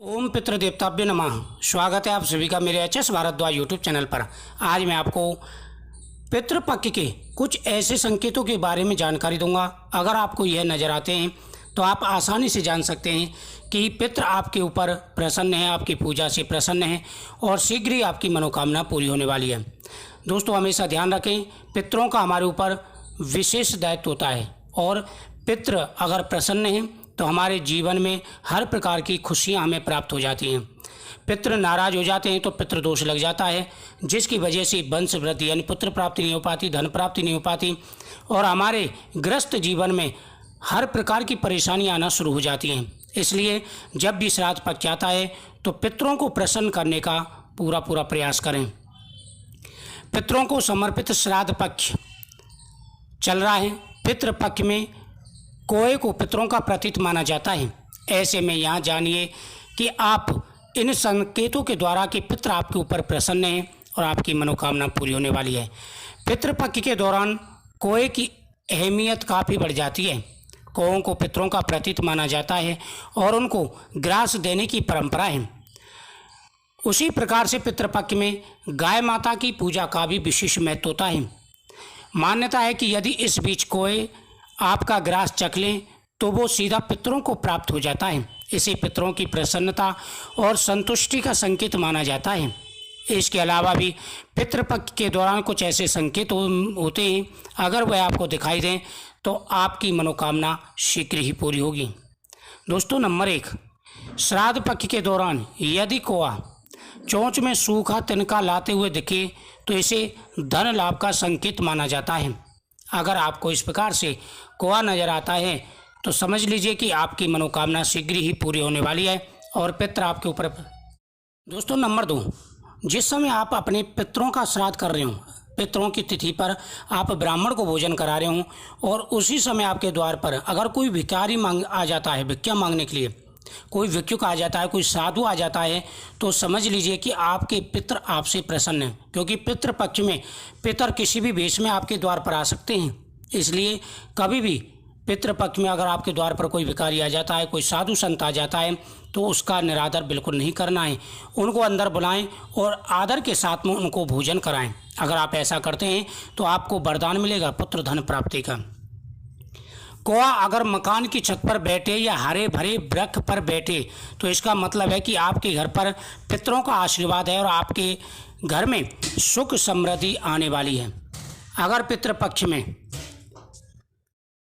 ओम पितृदेवताभ्य नमः। स्वागत है आप सभी का मेरे H S Bhardwaj YouTube channel पर। आज मैं आपको पितृपक्ष के कुछ ऐसे संकेतों के बारे में जानकारी दूंगा। अगर आपको यह नज़र आते हैं तो आप आसानी से जान सकते हैं कि पितृ आपके ऊपर प्रसन्न है, आपकी पूजा से प्रसन्न है और शीघ्र ही आपकी मनोकामना पूरी होने वाली है। दोस्तों, हमेशा ध्यान रखें, पितरों का हमारे ऊपर विशेष दायित्व होता है और पितृ अगर प्रसन्न हैं तो हमारे जीवन में हर प्रकार की खुशियां हमें प्राप्त हो जाती हैं। पितृ नाराज हो जाते हैं तो पितृदोष लग जाता है, जिसकी वजह से वंश वृद्धि यानी पुत्र प्राप्ति नहीं हो पाती, धन प्राप्ति नहीं हो पाती और हमारे ग्रस्त जीवन में हर प्रकार की परेशानियां आना शुरू हो जाती हैं। इसलिए जब भी श्राद्ध पक्ष आता है तो पितरों को प्रसन्न करने का पूरा प्रयास करें। पितरों को समर्पित श्राद्ध पक्ष चल रहा है। पितृपक्ष में कोए को पितरों का प्रतीक माना जाता है। ऐसे में यहाँ जानिए कि आप इन संकेतों के द्वारा कि पितृ आपके ऊपर प्रसन्न हैं और आपकी मनोकामना पूरी होने वाली है। पितृपक्ष के दौरान कोए की अहमियत काफ़ी बढ़ जाती है। कौओं को पितरों का प्रतीक माना जाता है और उनको ग्रास देने की परंपरा है। उसी प्रकार से पितृपक्ष में गाय माता की पूजा का भी विशेष महत्व होता है। मान्यता है कि यदि इस बीच कोए आपका ग्रास चख लें तो वो सीधा पितरों को प्राप्त हो जाता है। इसे पितरों की प्रसन्नता और संतुष्टि का संकेत माना जाता है। इसके अलावा भी पितृपक्ष के दौरान कुछ ऐसे संकेत होते हैं, अगर वह आपको दिखाई दें तो आपकी मनोकामना शीघ्र ही पूरी होगी। दोस्तों, नंबर 1, श्राद्ध पक्ष के दौरान यदि कोआ चोंच में सूखा तिनका लाते हुए दिखे तो इसे धन लाभ का संकेत माना जाता है। अगर आपको इस प्रकार से कोआ नजर आता है तो समझ लीजिए कि आपकी मनोकामना शीघ्र ही पूरी होने वाली है और पितृ आपके ऊपर। दोस्तों, नंबर 2, जिस समय आप अपने पितरों का श्राद्ध कर रहे हो, पितरों की तिथि पर आप ब्राह्मण को भोजन करा रहे हो और उसी समय आपके द्वार पर अगर कोई भिखारी आ जाता है, भिक्षा मांगने के लिए कोई भिक्षुक आ जाता है, कोई साधु आ जाता है, तो समझ लीजिए कि आपके पितृ आपसे प्रसन्न हैं, क्योंकि पितृ पक्ष में पितर किसी भी वेश में आपके द्वार पर आ सकते हैं। इसलिए कभी भी पितृ पक्ष में अगर आपके द्वार पर कोई भिखारी आ जाता है, कोई साधु संत आ जाता है, तो उसका निरादर बिल्कुल नहीं करना है। उनको अंदर बुलाएं और आदर के साथ में उनको भोजन कराएं। अगर आप ऐसा करते हैं तो आपको वरदान मिलेगा पुत्र धन प्राप्ति का। कोआ अगर मकान की छत पर बैठे या हरे भरे वृक्ष पर बैठे तो इसका मतलब है कि आपके घर पर पितरों का आशीर्वाद है और आपके घर में सुख समृद्धि आने वाली है। अगर पितृपक्ष में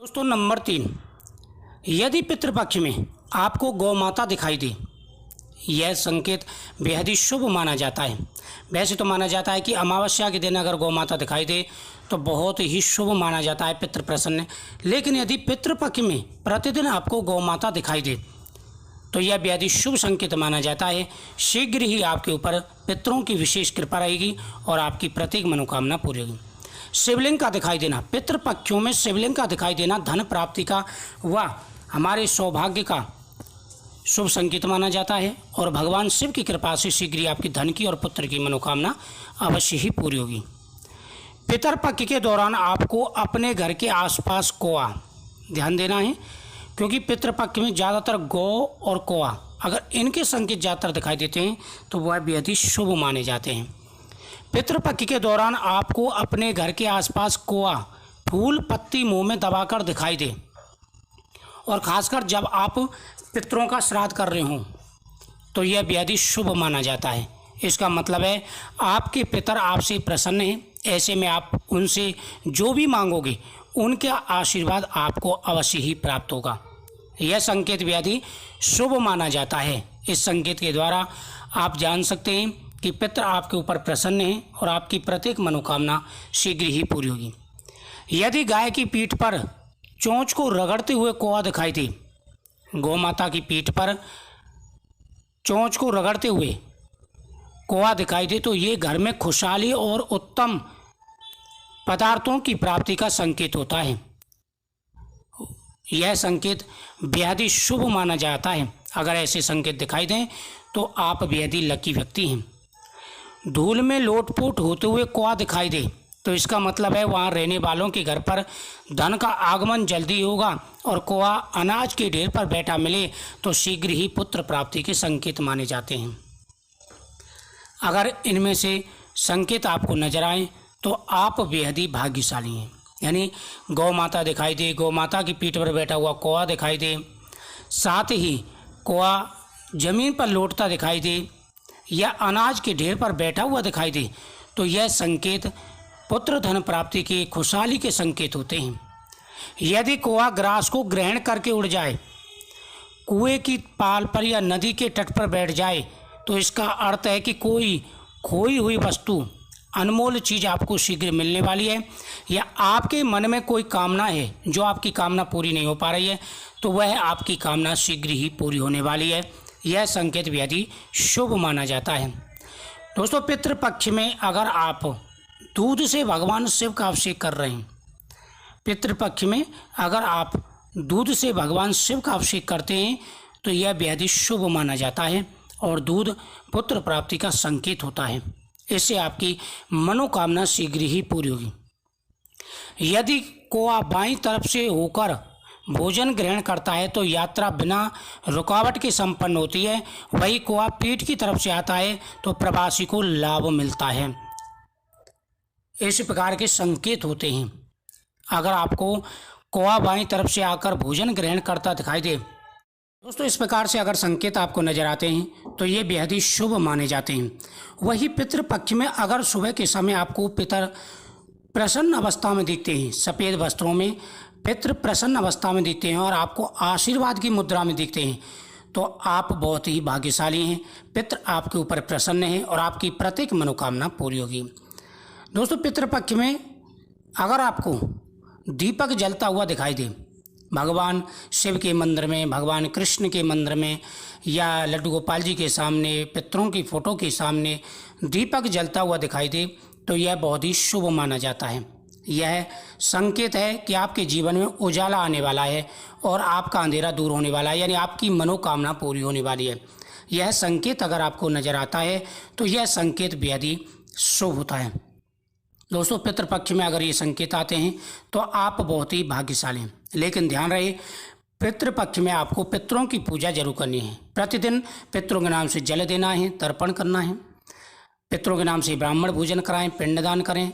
दोस्तों, नंबर 3, यदि पितृपक्ष में आपको गौ माता दिखाई दे, यह संकेत बेहद ही शुभ माना जाता है। वैसे तो माना जाता है कि अमावस्या के दिन अगर गौ माता दिखाई दे तो बहुत ही शुभ माना जाता है, पितृ प्रसन्न। लेकिन यदि पितृपक्ष में प्रतिदिन आपको गौ माता दिखाई दे तो यह बेहद ही शुभ संकेत माना जाता है। शीघ्र ही आपके ऊपर पितरों की विशेष कृपा रहेगी और आपकी प्रत्येक मनोकामना पूरी होगी। शिवलिंग का दिखाई देना, पितृपक्षों में शिवलिंग का दिखाई देना धन प्राप्ति का व हमारे सौभाग्य का शुभ संकेत माना जाता है और भगवान शिव की कृपा से शीघ्र ही आपकी धन की और पुत्र की मनोकामना अवश्य ही पूरी होगी। पितरपक्ष के दौरान आपको अपने घर के आसपास कोआ ध्यान देना है, क्योंकि पितृपक्ष में ज़्यादातर गौ और कोआ अगर इनके संकेत ज़्यादातर दिखाई देते हैं तो वह बेहद ही शुभ माने जाते हैं। पितृपक्ष के दौरान आपको अपने घर के आसपास कोआ फूल पत्ती मुंह में दबाकर दिखाई दे और खासकर जब आप पितरों का श्राद्ध कर रहे हों तो यह बेहद ही शुभ माना जाता है। इसका मतलब है आपके पितर आपसे प्रसन्न हैं। ऐसे में आप उनसे जो भी मांगोगे उनका आशीर्वाद आपको अवश्य ही प्राप्त होगा। यह संकेत बेहद ही शुभ माना जाता है। इस संकेत के द्वारा आप जान सकते हैं कि पितर आपके ऊपर प्रसन्न हैं और आपकी प्रत्येक मनोकामना शीघ्र ही पूरी होगी। यदि गाय की पीठ पर चोंच को रगड़ते हुए कोआ दिखाई दे, गौ माता की पीठ पर चोंच को रगड़ते हुए कोआ दिखाई दे तो ये घर में खुशहाली और उत्तम पदार्थों की प्राप्ति का संकेत होता है। यह संकेत बेहद ही शुभ माना जाता है। अगर ऐसे संकेत दिखाई दें तो आप बेहद ही लकी व्यक्ति हैं। धूल में लोटपोट होते हुए कोआ दिखाई दे तो इसका मतलब है वहाँ रहने वालों के घर पर धन का आगमन जल्दी होगा। और कौआ अनाज के ढेर पर बैठा मिले तो शीघ्र ही पुत्र प्राप्ति के संकेत माने जाते हैं। अगर इनमें से संकेत आपको नजर आए तो आप बेहद ही भाग्यशाली हैं। यानी गौ माता दिखाई दे, गौ माता की पीठ पर बैठा हुआ कौआ दिखाई दे, साथ ही कौआ जमीन पर लौटता दिखाई दे या अनाज के ढेर पर बैठा हुआ दिखाई दे, तो यह संकेत पुत्र धन प्राप्ति के खुशहाली के संकेत होते हैं। यदि कौआ ग्रास को ग्रहण करके उड़ जाए, कुएं की पाल पर या नदी के तट पर बैठ जाए, तो इसका अर्थ है कि कोई खोई हुई वस्तु, अनमोल चीज़ आपको शीघ्र मिलने वाली है, या आपके मन में कोई कामना है जो आपकी कामना पूरी नहीं हो पा रही है, तो वह आपकी कामना शीघ्र ही पूरी होने वाली है। यह संकेत बेहद ही शुभ माना जाता है। दोस्तों, पितृपक्ष में अगर आप दूध से भगवान शिव का अभिषेक कर रहे हैं, पितृपक्ष में अगर आप दूध से भगवान शिव का अभिषेक करते हैं तो यह बेहद ही शुभ माना जाता है और दूध पुत्र प्राप्ति का संकेत होता है। इससे आपकी मनोकामना शीघ्र ही पूरी होगी। यदि कौआ बाईं तरफ से होकर भोजन ग्रहण करता है तो यात्रा बिना रुकावट के संपन्न होती है। वही कौआ पीठ की तरफ से आता है तो प्रवासी को लाभ मिलता है। इस प्रकार के संकेत होते हैं। अगर आपको कौआ बाईं तरफ से आकर भोजन ग्रहण करता दिखाई दे, दोस्तों इस प्रकार से अगर संकेत आपको नजर आते हैं तो ये बेहद ही शुभ माने जाते हैं। वही पितृपक्ष में अगर सुबह के समय आपको पितर प्रसन्न अवस्था में दिखते हैं, सफ़ेद वस्त्रों में पितृ प्रसन्न अवस्था में दिखते हैं और आपको आशीर्वाद की मुद्रा में दिखते हैं, तो आप बहुत ही भाग्यशाली हैं। पितृ आपके ऊपर प्रसन्न हैं और आपकी प्रत्येक मनोकामना पूरी होगी। दोस्तों, पितृपक्ष में अगर आपको दीपक जलता हुआ दिखाई दे, भगवान शिव के मंदिर में, भगवान कृष्ण के मंदिर में या लड्डू गोपाल जी के सामने, पितरों की फ़ोटो के सामने दीपक जलता हुआ दिखाई दे, तो यह बहुत ही शुभ माना जाता है। यह संकेत है कि आपके जीवन में उजाला आने वाला है और आपका अंधेरा दूर होने वाला है, यानी आपकी मनोकामना पूरी होने वाली है। यह संकेत अगर आपको नज़र आता है तो यह संकेत बेहद ही शुभ होता है। दोस्तों, पितृपक्ष में अगर ये संकेत आते हैं तो आप बहुत ही भाग्यशाली हैं। लेकिन ध्यान रहे, पितृपक्ष में आपको पितरों की पूजा जरूर करनी है। प्रतिदिन पितरों के नाम से जल देना है, तर्पण करना है, पितरों के नाम से ब्राह्मण भोजन कराएं, पिंडदान करें,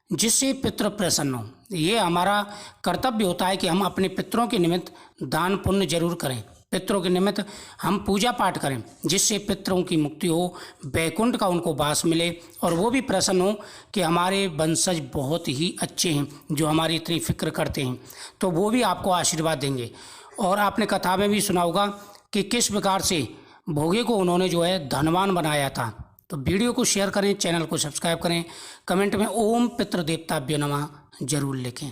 जिससे पितृ प्रसन्न हो। ये हमारा कर्तव्य होता है कि हम अपने पितरों के निमित्त दान पुण्य जरूर करें, पितरों के निमित्त हम पूजा पाठ करें, जिससे पितरों की मुक्ति हो, वैकुंठ का उनको वास मिले और वो भी प्रसन्न हो कि हमारे वंशज बहुत ही अच्छे हैं जो हमारी इतनी फिक्र करते हैं, तो वो भी आपको आशीर्वाद देंगे। और आपने कथा में भी सुना होगा कि किस प्रकार से भोगे को उन्होंने जो है धनवान बनाया था। तो वीडियो को शेयर करें, चैनल को सब्सक्राइब करें, कमेंट में ओम पितृदेवताभ्यो नमः जरूर लिखें।